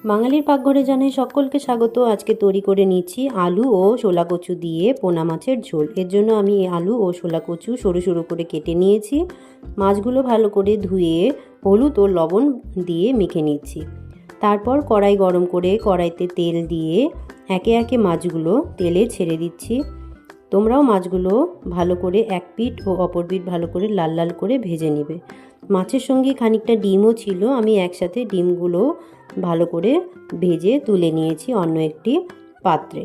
বাঙালির পাকঘরে জানাই সকলকে স্বাগত। আজকে তৈরি করে নিচ্ছি আলু ও শোলা কচু দিয়ে পোনা মাছের ঝোল। এর জন্য আমি আলু ও শোলা কচু সরু সরু করে কেটে নিয়েছি। মাছগুলো ভালো করে ধুয়ে হলুদ ও লবণ দিয়ে মেখে নিচ্ছি। তারপর কড়াই গরম করে কড়াইতে তেল দিয়ে একে একে মাছগুলো তেলে ছেড়ে দিচ্ছি। তোমরাও মাছগুলো ভালো করে এক পিঠ ও অপর পিঠ ভালো করে লাল লাল করে ভেজে নেবে। মাছের সঙ্গে খানিকটা ডিমও ছিল, আমি একসাথে ডিমগুলো ভালো করে ভেজে তুলে নিয়েছি অন্য একটি পাত্রে।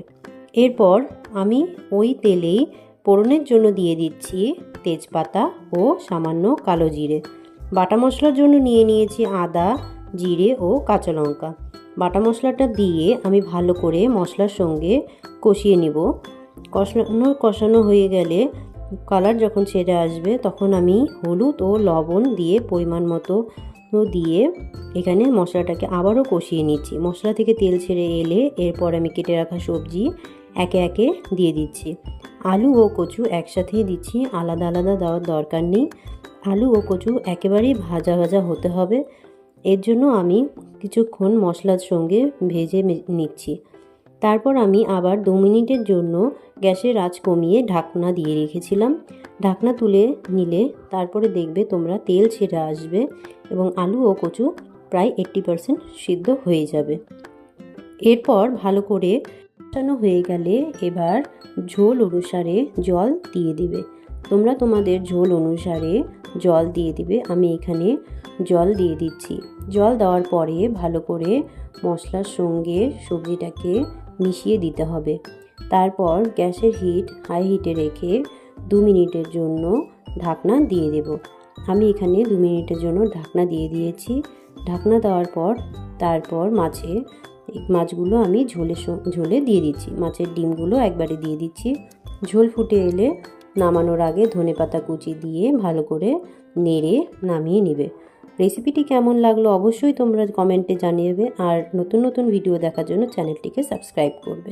এরপর আমি ওই তেলেই ফোড়নের জন্য দিয়ে দিচ্ছি তেজপাতা ও সামান্য কালো জিরে। বাটা মশলার জন্য নিয়ে নিয়েছি আদা, জিরে ও কাঁচা লঙ্কা। বাটা মশলাটা দিয়ে আমি ভালো করে মশলার সঙ্গে কষিয়ে নেব। কষানো হয়ে গেলে কালার যখন ছেড়ে আসবে তখন আমি হলুদ ও লবণ দিয়ে পরিমাণ মতো দিয়ে এখানে মশলাটাকে আবারও কষিয়ে নিচ্ছি। মশলা থেকে তেল ছেড়ে এলে এরপর আমি কেটে রাখা সবজি একে একে দিয়ে দিচ্ছি। আলু ও কচু একসাথেই দিচ্ছি, আলাদা আলাদা দেওয়ার দরকার নেই। আলু ও কচু একেবারেই ভাজা ভাজা হতে হবে। এর জন্য আমি কিছুক্ষণ মশলার সঙ্গে ভেজে নিচ্ছি। তারপর আমি আবার 2 মিনিটের জন্য গ্যাসের আঁচ কমিয়ে ঢাকনা দিয়ে রেখেছিলাম। ঢাকনা তুলে নিলে তারপরে দেখবে তোমরা তেল ছেড়ে আসবে এবং আলু ও কচু প্রায় 80% সিদ্ধ হয়ে যাবে। এরপর ভালো করে কষানো হয়ে গেলে এবার ঝোল অনুসারে জল দিয়ে দিবে। তোমরা তোমাদের ঝোল অনুসারে জল দিয়ে দিবে। আমি এখানে জল দিয়ে দিচ্ছি। জল দেওয়ার পরে ভালো করে মশলার সঙ্গে সবজিটাকে মিশিয়ে দিতে হবে। তারপর গ্যাসের হিট হাই হিটে রেখে 2 মিনিটের জন্য ঢাকনা দিয়ে দেব। আমি এখানে 2 মিনিটের জন্য ঢাকনা দিয়ে দিয়েছি। ঢাকনা দেওয়ার পর তারপর মাছগুলো আমি ঝোলে দিয়ে দিচ্ছি। মাছের ডিমগুলো একবারে দিয়ে দিচ্ছি। ঝোল ফুটে এলে নামানোর আগে ধনেপাতা কুচি দিয়ে ভালো করে নেড়ে নামিয়ে নেবে। রেসিপিটি কেমন লাগলো অবশ্যই তোমরা কমেন্টে জানিয়ে দেবে, আর নতুন নতুন ভিডিও দেখার জন্য চ্যানেলটিকে সাবস্ক্রাইব করবে।